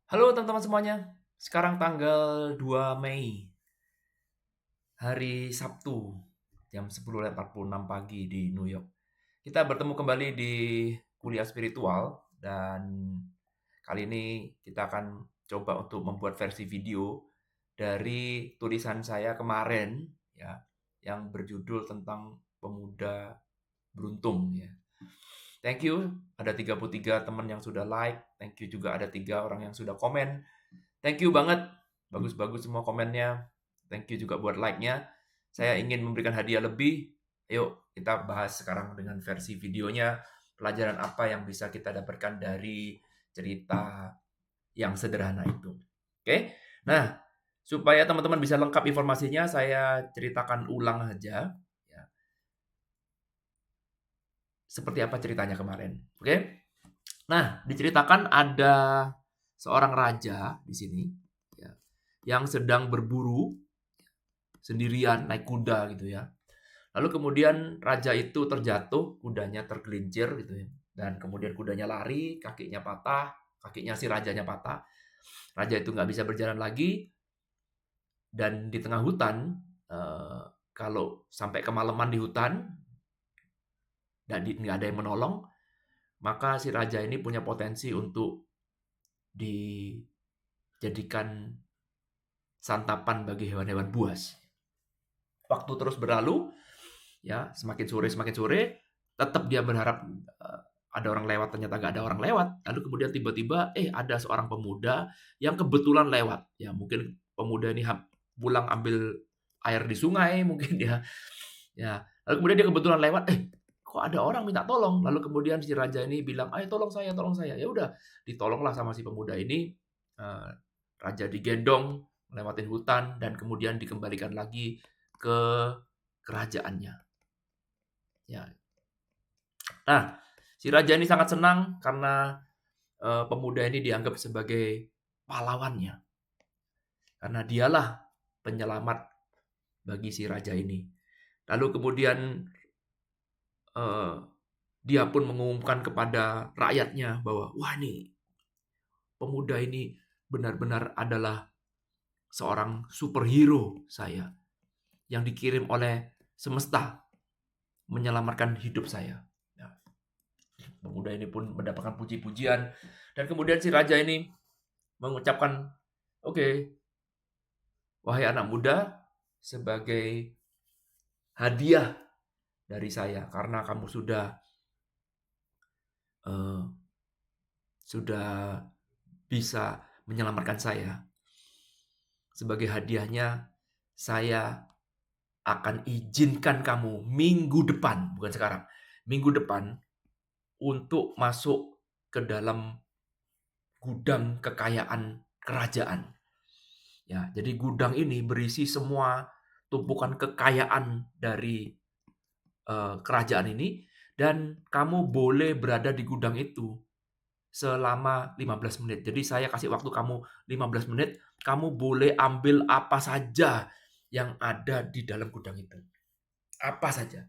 Halo teman-teman semuanya. Sekarang tanggal 2 Mei, hari Sabtu, jam 10.46 pagi di New York. Kita bertemu kembali di kuliah spiritual dan kali ini kita akan coba untuk membuat versi video dari tulisan saya kemarin ya, yang berjudul tentang pemuda beruntung ya. Thank you, ada 33 teman yang sudah like, thank you juga ada 3 orang yang sudah komen. Thank you banget. Bagus-bagus semua komennya. Thank you juga buat like-nya. Saya ingin memberikan hadiah lebih. Yuk, kita bahas sekarang dengan versi videonya. Pelajaran apa yang bisa kita dapatkan dari cerita yang sederhana itu. Oke? Nah, supaya teman-teman bisa lengkap informasinya, saya ceritakan ulang aja. Ya, seperti apa ceritanya kemarin. Oke? Nah, diceritakan ada seorang raja di sini ya, yang sedang berburu sendirian naik kuda gitu ya. Lalu kemudian raja itu terjatuh, kudanya tergelincir gitu ya. Dan kemudian kudanya lari, kakinya patah, kakinya si rajanya patah. Raja itu nggak bisa berjalan lagi dan di tengah hutan, eh, kalau sampai kemalaman di hutan dan nggak ada yang menolong, maka si raja ini punya potensi untuk dijadikan santapan bagi hewan-hewan buas. Waktu terus berlalu, ya semakin sore, tetap dia berharap ada orang lewat, ternyata nggak ada orang lewat. Lalu kemudian tiba-tiba, ada seorang pemuda yang kebetulan lewat. Ya mungkin pemuda ini pulang ambil air di sungai mungkin ya. Ya, lalu kemudian dia kebetulan lewat, kok ada orang minta tolong. Lalu kemudian si raja ini bilang, ayo tolong saya, tolong saya. Ya udah, ditolonglah sama si pemuda ini. Eh, Raja digendong lewatin hutan dan kemudian dikembalikan lagi ke kerajaannya. Ya. Nah, si raja ini sangat senang karena pemuda ini dianggap sebagai pahlawannya. Karena dialah penyelamat bagi si raja ini. Lalu kemudian eh, dia pun mengumumkan kepada rakyatnya bahwa wah nih pemuda ini benar-benar adalah seorang superhero saya yang dikirim oleh semesta menyelamatkan hidup saya. Ya, pemuda ini pun mendapatkan puji-pujian dan kemudian si raja ini mengucapkan, "Oke, wahai anak muda, sebagai hadiah dari saya karena kamu eh, sudah bisa menyelamatkan saya. Sebagai hadiahnya, saya akan izinkan kamu minggu depan, bukan sekarang, minggu depan untuk masuk ke dalam gudang kekayaan kerajaan. Ya, jadi gudang ini berisi semua tumpukan kekayaan dari kerajaan ini dan kamu boleh berada di gudang itu selama 15 menit. Jadi saya kasih waktu kamu 15 menit, kamu boleh ambil apa saja yang ada di dalam gudang itu. Apa saja,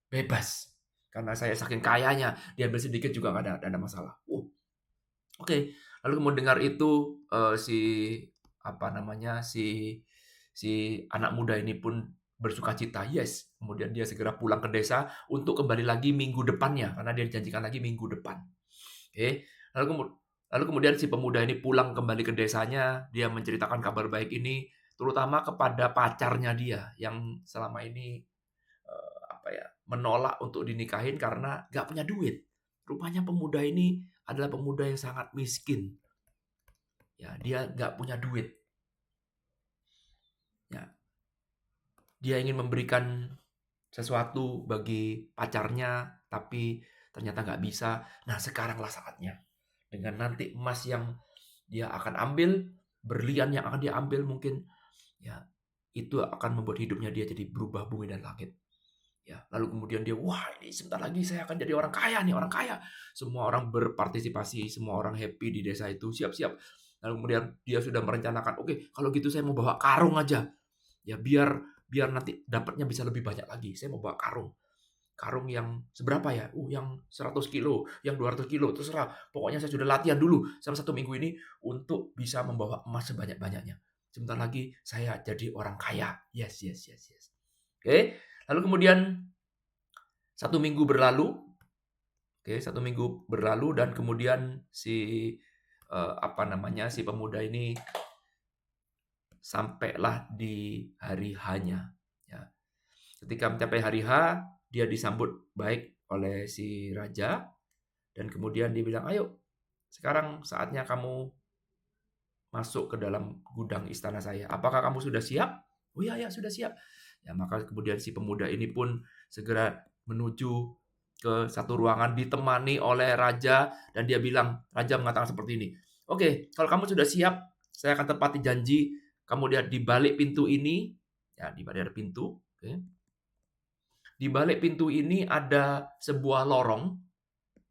bebas. Karena saya saking kayanya, diambil sedikit juga nggak ada masalah. Oke. Lalu kamu dengar itu, si apa namanya, si anak muda ini pun bersukacita, yes. Kemudian dia segera pulang ke desa untuk kembali lagi minggu depannya, karena dia dijanjikan lagi minggu depan. Oke. Lalu lalu kemudian si pemuda ini pulang kembali ke desanya, dia menceritakan kabar baik ini terutama kepada pacarnya dia yang selama ini, apa ya, menolak untuk dinikahin karena nggak punya duit. Rupanya pemuda ini adalah pemuda yang sangat miskin. Ya, dia nggak punya duit. Ya, dia ingin memberikan sesuatu bagi pacarnya, tapi ternyata nggak bisa. Nah, sekaranglah saatnya. Dengan nanti emas yang dia akan ambil, berlian yang akan dia ambil mungkin, ya itu akan membuat hidupnya dia jadi berubah bumi dan langit. Ya, lalu kemudian dia, wah ini sebentar lagi saya akan jadi orang kaya nih, orang kaya. Semua orang berpartisipasi, semua orang happy di desa itu, siap-siap. Lalu kemudian dia sudah merencanakan, oke, kalau gitu saya mau bawa karung aja. Ya biar biar nanti dapatnya bisa lebih banyak lagi. Saya mau bawa karung. karung yang seberapa ya? Yang 100 kilo, yang 200 kilo, terserah. Pokoknya saya sudah latihan dulu selama 1 minggu ini untuk bisa membawa emas sebanyak-banyaknya. Sebentar lagi saya jadi orang kaya. Yes, yes, yes, yes. Oke, lalu kemudian 1 minggu berlalu. Oke, 1 minggu berlalu dan kemudian si si pemuda ini sampailah di hari H-nya. Ya. Ketika mencapai hari H, dia disambut baik oleh si raja dan kemudian dia bilang, ayo sekarang saatnya kamu masuk ke dalam gudang istana saya. Apakah kamu sudah siap? Oh ya, ya sudah siap. Ya, maka kemudian si pemuda ini pun segera menuju ke satu ruangan ditemani oleh raja dan dia bilang, raja mengatakan seperti ini. Oke, kalau kamu sudah siap, saya akan tepati janji. Kamu lihat di balik pintu ini, ya di balik ada pintu. Oke. Di balik pintu ini ada sebuah lorong,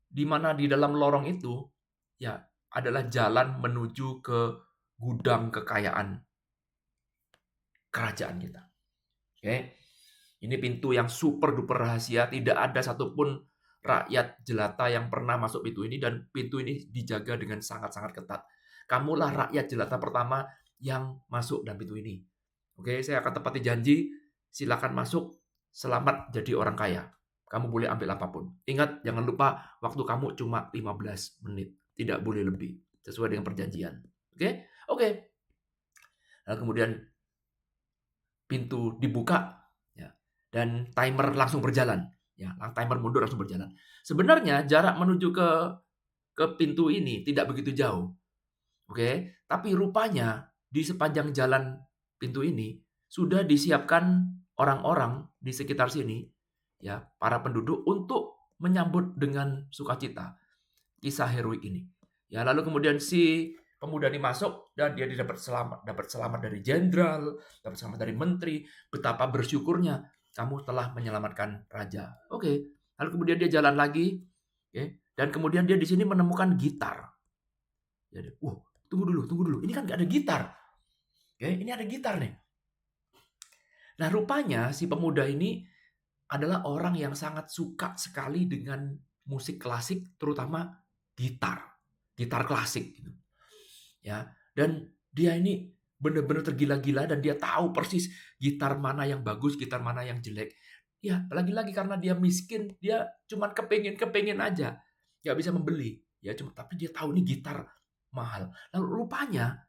di mana di dalam lorong itu ya adalah jalan menuju ke gudang kekayaan kerajaan kita. Oke. Ini pintu yang super duper rahasia, tidak ada satupun rakyat jelata yang pernah masuk pintu ini dan pintu ini dijaga dengan sangat-sangat ketat. Kamulah rakyat jelata pertama yang masuk dalam pintu ini. Oke, saya akan tepati janji, silakan masuk, selamat jadi orang kaya. Kamu boleh ambil apapun. Ingat, jangan lupa waktu kamu cuma 15 menit. Tidak boleh lebih. Sesuai dengan perjanjian. Oke? Oke. Lalu kemudian pintu dibuka ya, dan timer langsung berjalan. Ya, timer mundur langsung berjalan. Sebenarnya jarak menuju ke pintu ini tidak begitu jauh. Oke, tapi rupanya di sepanjang jalan pintu ini sudah disiapkan orang-orang di sekitar sini, ya, para penduduk untuk menyambut dengan sukacita kisah heroik ini. Ya, lalu kemudian si pemuda ini masuk dan dia dapat selamat dari jenderal, dapat selamat dari menteri. Betapa bersyukurnya kamu telah menyelamatkan raja. Oke, lalu kemudian dia jalan lagi, dan kemudian dia di sini menemukan gitar. Jadi, tunggu dulu. Ini kan nggak ada gitar. Ini ada gitar nih. Nah, rupanya si pemuda ini adalah orang yang sangat suka sekali dengan musik klasik, terutama gitar klasik. Gitu. Ya, dan dia ini benar-benar tergila-gila dan dia tahu persis gitar mana yang bagus, gitar mana yang jelek. Ya, lagi-lagi karena dia miskin, dia cuma kepengen aja, nggak bisa membeli. Ya, tapi dia tahu ini gitar mahal. Lalu rupanya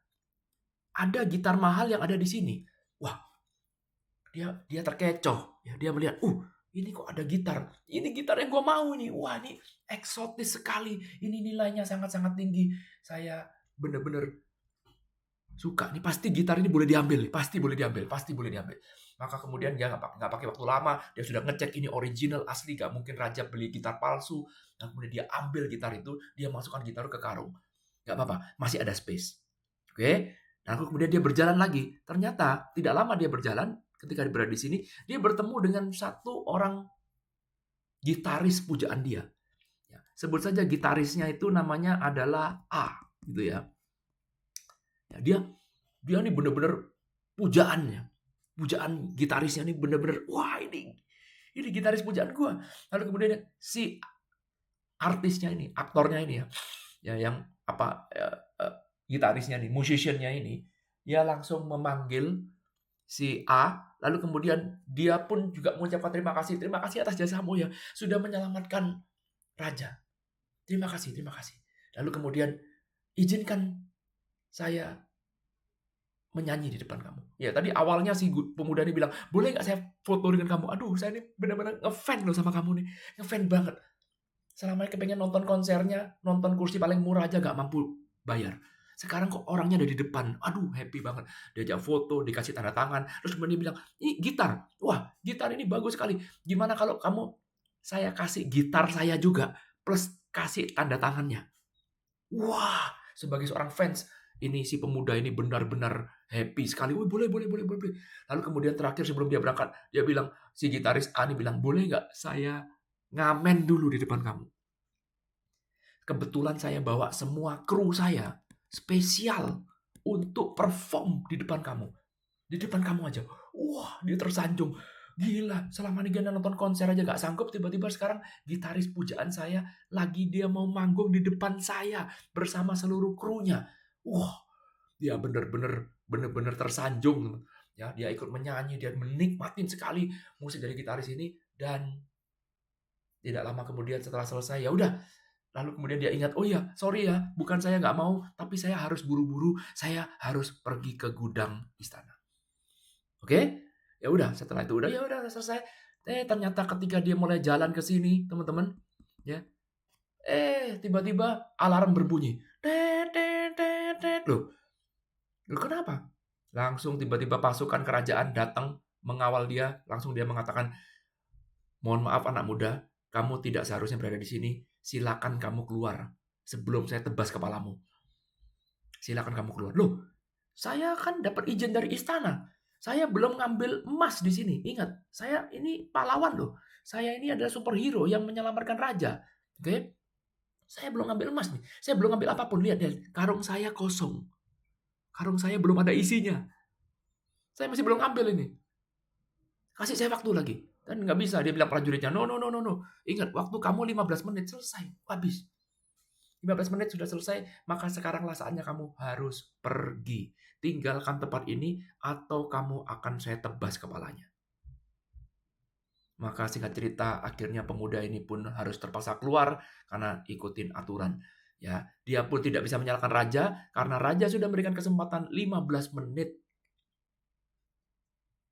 ada gitar mahal yang ada di sini. Wah, dia terkecoh. Ya, dia melihat, ini kok ada gitar. Ini gitar yang gue mau ini. Wah, ini eksotis sekali. Ini nilainya sangat-sangat tinggi. Saya benar-benar suka. Ini pasti gitar ini boleh diambil. Pasti boleh diambil. Maka kemudian dia nggak pakai waktu lama. Dia sudah ngecek ini original, asli. Gak mungkin raja beli gitar palsu. Dan kemudian dia ambil gitar itu. Dia masukkan gitar ke karung. Gak apa-apa, masih ada space. Oke. Lalu kemudian dia berjalan lagi. Ternyata tidak lama dia berjalan, ketika dia berada di sini, dia bertemu dengan satu orang gitaris pujaan dia. Ya, sebut saja gitarisnya itu namanya adalah A, gitu ya. Ya, dia ini benar-benar pujaan gitarisnya ini benar-benar, wah ini gitaris pujaan gua. Lalu kemudian si artisnya ini, aktornya ini ya yang gitarisnya nih, musiciannya ini, dia langsung memanggil si A, lalu kemudian dia pun juga mengucapkan terima kasih atas jasamu ya, sudah menyelamatkan raja. Terima kasih. Lalu kemudian izinkan saya menyanyi di depan kamu. Ya, tadi awalnya si pemuda ini bilang, boleh nggak saya foto dengan kamu? Aduh, saya ini benar-benar ngefan loh sama kamu nih, ngefan banget. Selama ini kepengen nonton konsernya, nonton kursi paling murah aja nggak mampu bayar. Sekarang kok orangnya ada di depan. Aduh, happy banget. Diajak foto, dikasih tanda tangan. Terus kemudian dia bilang, ini gitar. Wah, gitar ini bagus sekali. Gimana kalau saya kasih gitar saya juga, plus kasih tanda tangannya. Wah, sebagai seorang fans, ini si pemuda ini benar-benar happy sekali. Wih, boleh. Lalu kemudian terakhir sebelum dia berangkat, dia bilang, si gitaris A ini bilang, boleh nggak saya ngamen dulu di depan kamu? Kebetulan saya bawa semua kru saya spesial untuk perform di depan kamu. Di depan kamu aja. Wah, dia tersanjung. Gila, selama ini dia nonton konser aja gak sanggup, tiba-tiba sekarang gitaris pujaan saya lagi dia mau manggung di depan saya bersama seluruh krunya. Wah, dia bener-bener tersanjung. Ya, dia ikut menyanyi, dia menikmatin sekali musik dari gitaris ini, dan tidak lama kemudian setelah selesai, ya udah. Lalu kemudian dia ingat, oh iya, sorry ya, bukan saya nggak mau, tapi saya harus buru-buru, saya harus pergi ke gudang istana. Oke? Ya udah, setelah itu ya udah selesai. Ternyata ketika dia mulai jalan ke sini, teman-teman, ya, tiba-tiba alarm berbunyi. Loh, kenapa? Langsung tiba-tiba pasukan kerajaan datang mengawal dia, langsung dia mengatakan, mohon maaf anak muda, kamu tidak seharusnya berada di sini. Silakan kamu keluar sebelum saya tebas kepalamu. Silakan kamu keluar. Loh, saya kan dapat izin dari istana. Saya belum ngambil emas di sini. Ingat, saya ini pahlawan loh. Saya ini adalah superhero yang menyelamatkan raja. Oke? Saya belum ngambil emas nih. Saya belum ngambil apapun. Lihat, karung saya kosong. Karung saya belum ada isinya. Saya masih belum ngambil ini. Kasih saya waktu lagi. Dan nggak bisa, dia bilang prajuritnya, no. Ingat, waktu kamu 15 menit, selesai, habis. 15 menit sudah selesai, maka sekaranglah saatnya kamu harus pergi. Tinggalkan tempat ini, atau kamu akan saya tebas kepalanya. Maka singkat cerita, akhirnya pemuda ini pun harus terpaksa keluar, karena ikutin aturan. Ya, dia pun tidak bisa menyalahkan raja, karena raja sudah memberikan kesempatan 15 menit.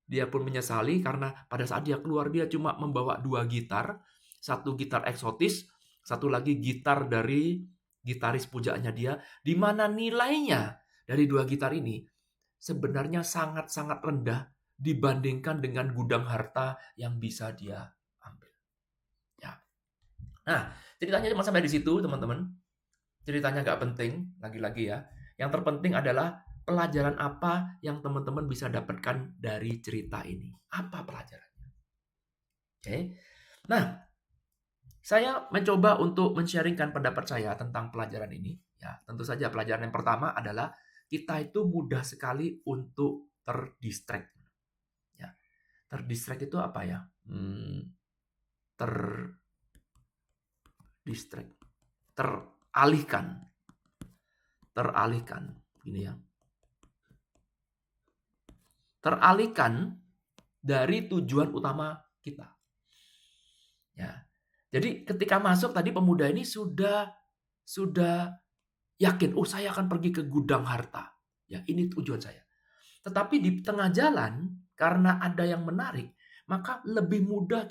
Dia pun menyesali karena pada saat dia keluar dia cuma membawa 2 gitar, 1 gitar eksotis, 1 lagi gitar dari gitaris pujaannya dia, di mana nilainya dari 2 gitar ini sebenarnya sangat-sangat rendah dibandingkan dengan gudang harta yang bisa dia ambil. Ya. Nah, ceritanya cuma sampai di situ, teman-teman. Ceritanya nggak penting, lagi-lagi ya. Yang terpenting adalah pelajaran apa yang teman-teman bisa dapatkan dari cerita ini? Apa pelajarannya? Oke. Nah, saya mencoba untuk men-sharingkan pendapat saya tentang pelajaran ini. Ya, tentu saja pelajaran yang pertama adalah kita itu mudah sekali untuk terdistract. Ya, terdistract itu apa ya? Terdistract, teralihkan, gini ya. Teralihkan dari tujuan utama kita. Ya. Jadi ketika masuk tadi pemuda ini sudah yakin, oh saya akan pergi ke gudang harta. Ya, ini tujuan saya. Tetapi di tengah jalan karena ada yang menarik, maka lebih mudah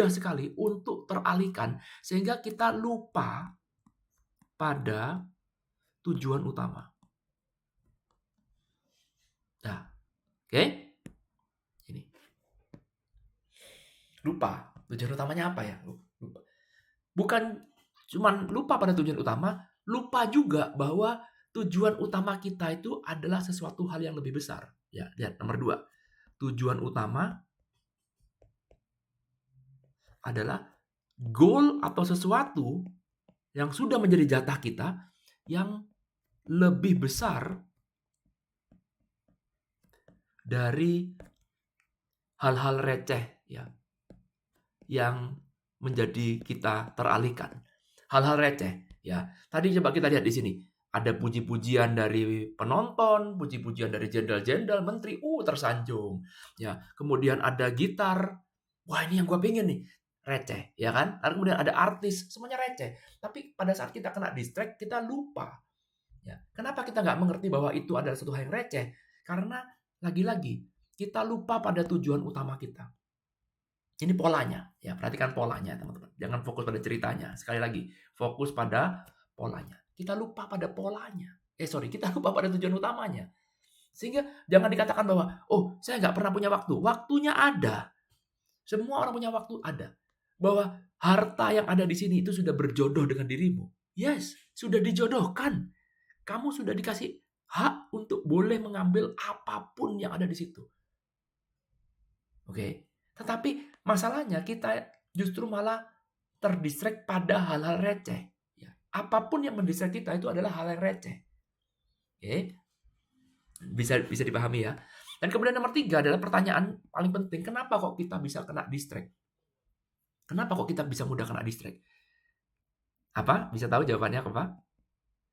sekali untuk teralihkan sehingga kita lupa pada tujuan utama. Nah, oke? Ini. Lupa. Tujuan utamanya apa ya? Lupa. Bukan cuman lupa pada tujuan utama, lupa juga bahwa tujuan utama kita itu adalah sesuatu hal yang lebih besar. Ya, lihat nomor 2. Tujuan utama adalah goal atau sesuatu yang sudah menjadi jatah kita yang lebih besar dari hal-hal receh ya yang menjadi kita teralihkan. Hal-hal receh ya. Tadi coba kita lihat di sini. Ada puji-pujian dari penonton, puji-pujian dari jenderal-jenderal, menteri, tersanjung. Ya, kemudian ada gitar. Wah, ini yang gue pengen nih. Receh, ya kan? Lalu kemudian ada artis, semuanya receh. Tapi pada saat kita kena distract, kita lupa. Ya, kenapa kita nggak mengerti bahwa itu adalah satu hal yang receh? Karena lagi-lagi kita lupa pada tujuan utama kita. Ini polanya, ya perhatikan polanya teman-teman. Jangan fokus pada ceritanya. Sekali lagi, fokus pada polanya. Kita lupa pada polanya. Kita lupa pada tujuan utamanya. Sehingga jangan dikatakan bahwa, oh saya nggak pernah punya waktu. Waktunya ada. Semua orang punya waktu ada. Bahwa harta yang ada di sini itu sudah berjodoh dengan dirimu. Yes, sudah dijodohkan. Kamu sudah dikasih hak untuk boleh mengambil apapun yang ada di situ. Oke. Tetapi masalahnya kita justru malah terdistract pada hal-hal receh. Ya. Apapun yang mendistract kita itu adalah hal yang receh. Oke. Bisa dipahami ya. Dan kemudian nomor 3 adalah pertanyaan paling penting, kenapa kok kita bisa kena distract? Kenapa kok kita bisa mudah kena distract? Apa? Bisa tahu jawabannya apa?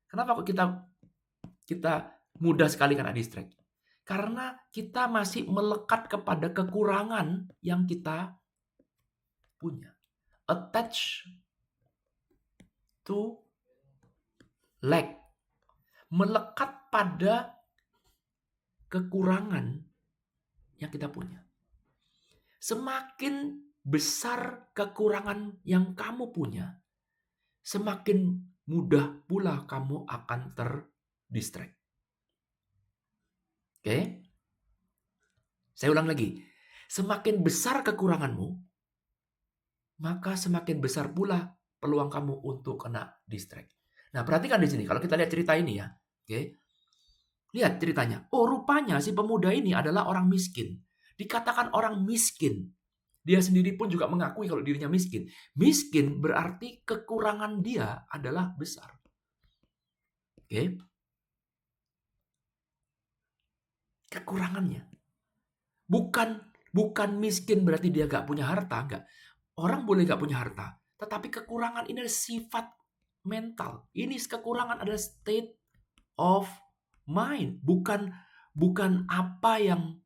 Kenapa kok kita mudah sekali kena distract? Karena kita masih melekat kepada kekurangan yang kita punya. Attach to lack. Melekat pada kekurangan yang kita punya. Semakin besar kekurangan yang kamu punya, semakin mudah pula kamu akan terdistract. Oke? Saya ulang lagi. Semakin besar kekuranganmu, maka semakin besar pula peluang kamu untuk kena distract. Nah, perhatikan di sini. Kalau kita lihat cerita ini ya. Oke? Lihat ceritanya. Oh, rupanya si pemuda ini adalah orang miskin. Dikatakan orang miskin. Dia sendiri pun juga mengakui kalau dirinya miskin. Miskin berarti kekurangan dia adalah besar. Oke? Kekurangannya. Bukan miskin berarti dia gak punya harta. Enggak. Orang boleh gak punya harta. Tetapi kekurangan ini adalah sifat mental. Ini kekurangan adalah state of mind. Bukan apa yang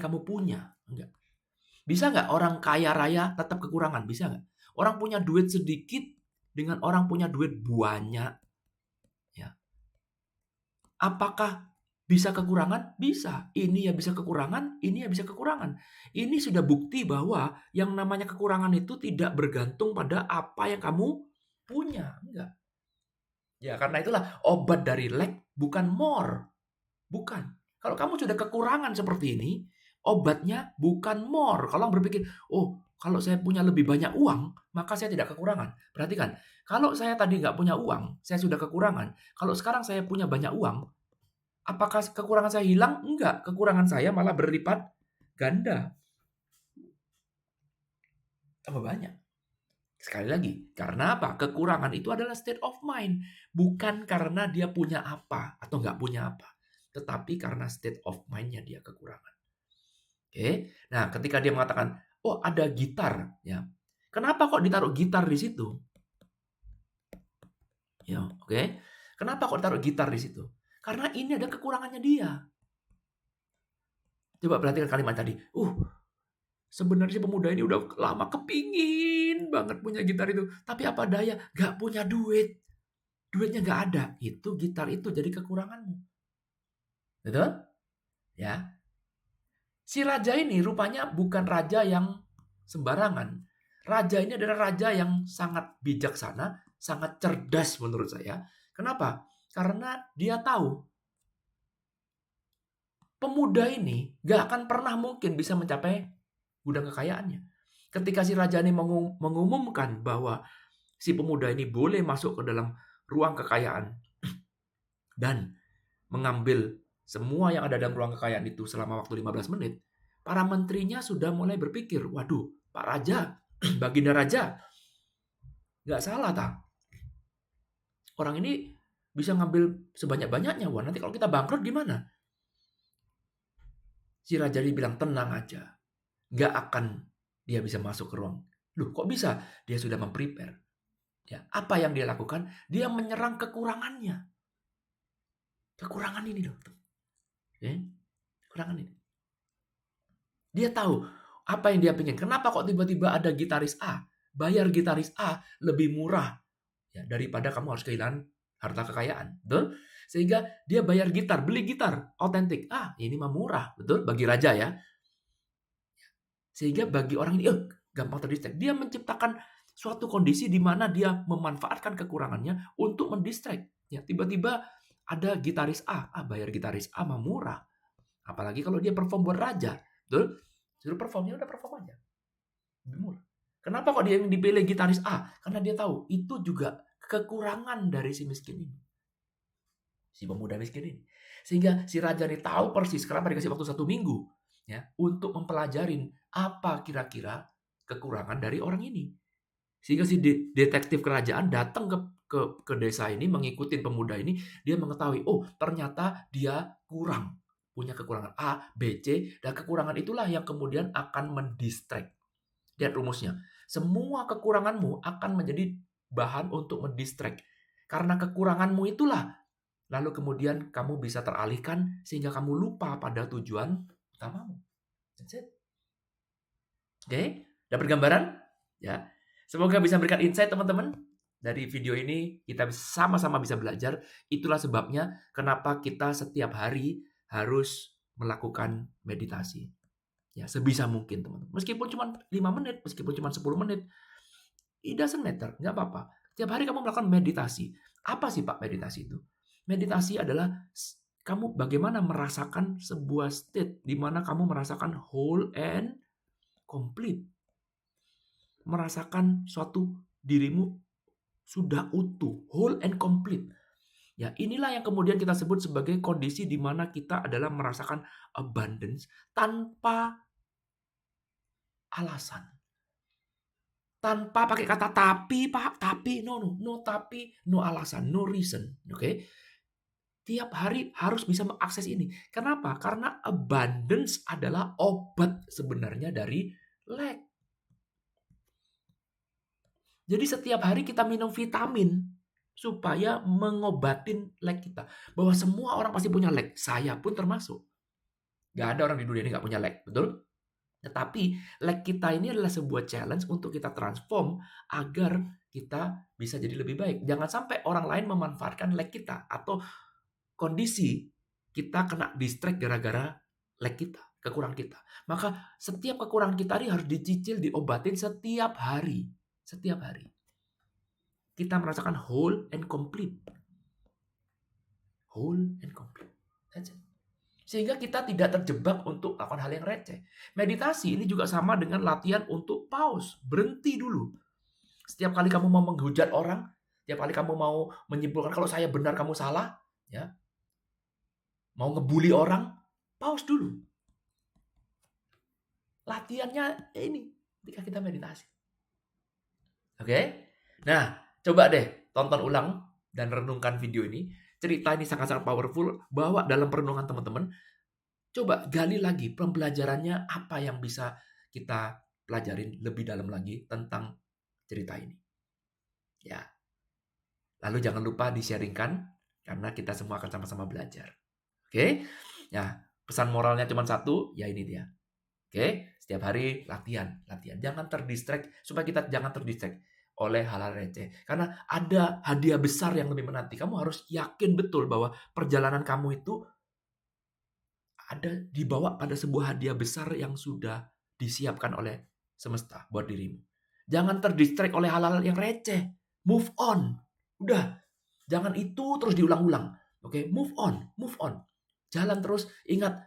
kamu punya. Enggak. Bisa nggak orang kaya raya tetap kekurangan? Bisa nggak? Orang punya duit sedikit dengan orang punya duit banyak. Ya. Apakah bisa kekurangan? Bisa. Ini ya bisa kekurangan, ini ya bisa kekurangan. Ini sudah bukti bahwa yang namanya kekurangan itu tidak bergantung pada apa yang kamu punya. Enggak. Ya, karena itulah obat dari lack bukan more. Bukan. Kalau kamu sudah kekurangan seperti ini, obatnya bukan more. Kalau berpikir, oh kalau saya punya lebih banyak uang, maka saya tidak kekurangan. Perhatikan, kalau saya tadi nggak punya uang, saya sudah kekurangan. Kalau sekarang saya punya banyak uang, apakah kekurangan saya hilang? Enggak, kekurangan saya malah berlipat ganda. Tambah banyak. Sekali lagi, karena apa? Kekurangan itu adalah state of mind. Bukan karena dia punya apa atau nggak punya apa. Tetapi karena state of mind-nya dia kekurangan. Oke. Nah, ketika dia mengatakan, "Oh, ada gitar," ya. Kenapa kok ditaruh gitar di situ? Ya, oke. Kenapa kok ditaruh gitar di situ? Karena ini ada kekurangannya dia. Coba perhatikan kalimat tadi. Sebenarnya si pemuda ini udah lama kepingin banget punya gitar itu. Tapi apa daya, gak punya duit. Duitnya gak ada. Itu gitar itu jadi kekuranganmu. Betul? Ya. Si raja ini rupanya bukan raja yang sembarangan. Raja ini adalah raja yang sangat bijaksana, sangat cerdas menurut saya. Kenapa? Karena dia tahu pemuda ini gak akan pernah mungkin bisa mencapai gudang kekayaannya. Ketika si raja ini mengumumkan bahwa si pemuda ini boleh masuk ke dalam ruang kekayaan dan mengambil semua yang ada dalam ruang kekayaan itu selama waktu 15 menit, para menterinya sudah mulai berpikir, waduh, Pak Raja, Baginda Raja, nggak salah, tak? Orang ini bisa ngambil sebanyak-banyaknya, wah nanti kalau kita bangkrut gimana? Si Raja dibilang, tenang aja, nggak akan dia bisa masuk ke ruang. Loh, kok bisa? Dia sudah memprepare. Ya, apa yang dia lakukan? Dia menyerang kekurangannya. Kekurangan ini loh. Kekurangan ini. Dia tahu apa yang dia pengen. Kenapa kok tiba-tiba ada gitaris A? Bayar gitaris A lebih murah ya, daripada kamu harus kehilangan harta kekayaan. Betul? Sehingga dia bayar gitar, beli gitar otentik. Ini mah murah. Betul? Bagi raja ya. Sehingga bagi orang ini gampang terdistract. Dia menciptakan suatu kondisi di mana dia memanfaatkan kekurangannya untuk mendistract. Ya, tiba-tiba ada gitaris A. Bayar gitaris A mah murah. Apalagi kalau dia perform buat raja. Betul? Suruh performnya udah perform aja. Lebih murah. Kenapa kok dia yang dipilih gitaris A? Karena dia tahu itu juga kekurangan dari si miskin ini. Si pemuda miskin ini. Sehingga si raja ini tahu persis kenapa dikasih waktu 1 minggu ya untuk mempelajarin apa kira-kira kekurangan dari orang ini. Sehingga si detektif kerajaan datang ke desa ini, mengikuti pemuda ini, dia mengetahui, oh ternyata dia kurang. punya kekurangan A, B, C, dan kekurangan itulah yang kemudian akan mendistract. Lihat rumusnya. Semua kekuranganmu akan menjadi bahan untuk mendistract. Karena kekuranganmu itulah, lalu kemudian kamu bisa teralihkan sehingga kamu lupa pada tujuan utamamu. That's it. Oke, dapat gambaran? Ya. Semoga bisa memberikan insight teman-teman. Dari video ini kita sama-sama bisa belajar. Itulah sebabnya kenapa kita setiap hari harus melakukan meditasi. Ya, sebisa mungkin teman-teman. Meskipun cuma 5 menit, meskipun cuma 10 menit, it doesn't matter, nggak apa-apa. Tiap hari kamu melakukan meditasi. Apa sih Pak meditasi itu? Meditasi adalah kamu bagaimana merasakan sebuah state di mana kamu merasakan whole and complete. Merasakan suatu dirimu sudah utuh, whole and complete. Ya, inilah yang kemudian kita sebut sebagai kondisi di mana kita adalah merasakan abundance tanpa alasan. Tanpa pakai kata tapi, Pak, tapi, no, tapi, no alasan, no reason. Oke? Tiap hari harus bisa mengakses ini. Kenapa? Karena abundance adalah obat sebenarnya dari lack. Jadi setiap hari kita minum vitamin supaya mengobatin lack kita. Bahwa semua orang pasti punya lack. Saya pun termasuk. Gak ada orang di dunia ini gak punya lack. Betul? Tetapi lack kita ini adalah sebuah challenge untuk kita transform agar kita bisa jadi lebih baik. Jangan sampai orang lain memanfaatkan lack kita. Atau kondisi kita kena distract gara-gara lack kita. Kekurangan kita. Maka setiap kekurangan kita ini harus dicicil, diobatin setiap hari. Setiap hari. Kita merasakan whole and complete. Whole and complete. That's it. Sehingga kita tidak terjebak untuk melakukan hal yang receh. Meditasi ini juga sama dengan latihan untuk pause. Berhenti dulu. Setiap kali kamu mau menghujat orang, setiap kali kamu mau menyimpulkan kalau saya benar kamu salah, ya, mau ngebully orang, pause dulu. Latihannya ini ketika kita meditasi. Oke? Nah, coba deh tonton ulang dan renungkan video ini. Cerita ini sangat-sangat powerful. Bawa dalam perenungan teman-teman. Coba gali lagi pembelajarannya apa yang bisa kita pelajarin lebih dalam lagi tentang cerita ini. Ya. Lalu jangan lupa di-sharingkan karena kita semua akan sama-sama belajar. Oke? Ya, pesan moralnya cuma satu, ya ini dia. Oke? Setiap hari latihan. Jangan terdistract supaya kita jangan terdistract oleh hal-hal receh. Karena ada hadiah besar yang lebih menanti. Kamu harus yakin betul bahwa perjalanan kamu itu ada dibawa pada sebuah hadiah besar yang sudah disiapkan oleh semesta buat dirimu. Jangan terdistract oleh hal-hal yang receh. Move on. Udah. Jangan itu terus diulang-ulang. Oke, move on. Jalan terus. Ingat,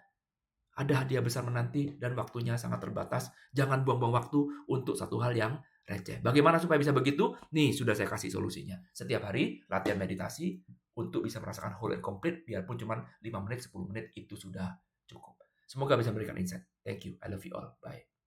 ada hadiah besar menanti dan waktunya sangat terbatas. Jangan buang-buang waktu untuk satu hal yang receh. Bagaimana supaya bisa begitu? Nih, sudah saya kasih solusinya. Setiap hari latihan meditasi untuk bisa merasakan whole and complete. Biarpun cuma 5 menit, 10 menit itu sudah cukup. Semoga bisa memberikan insight. Thank you. I love you all. Bye.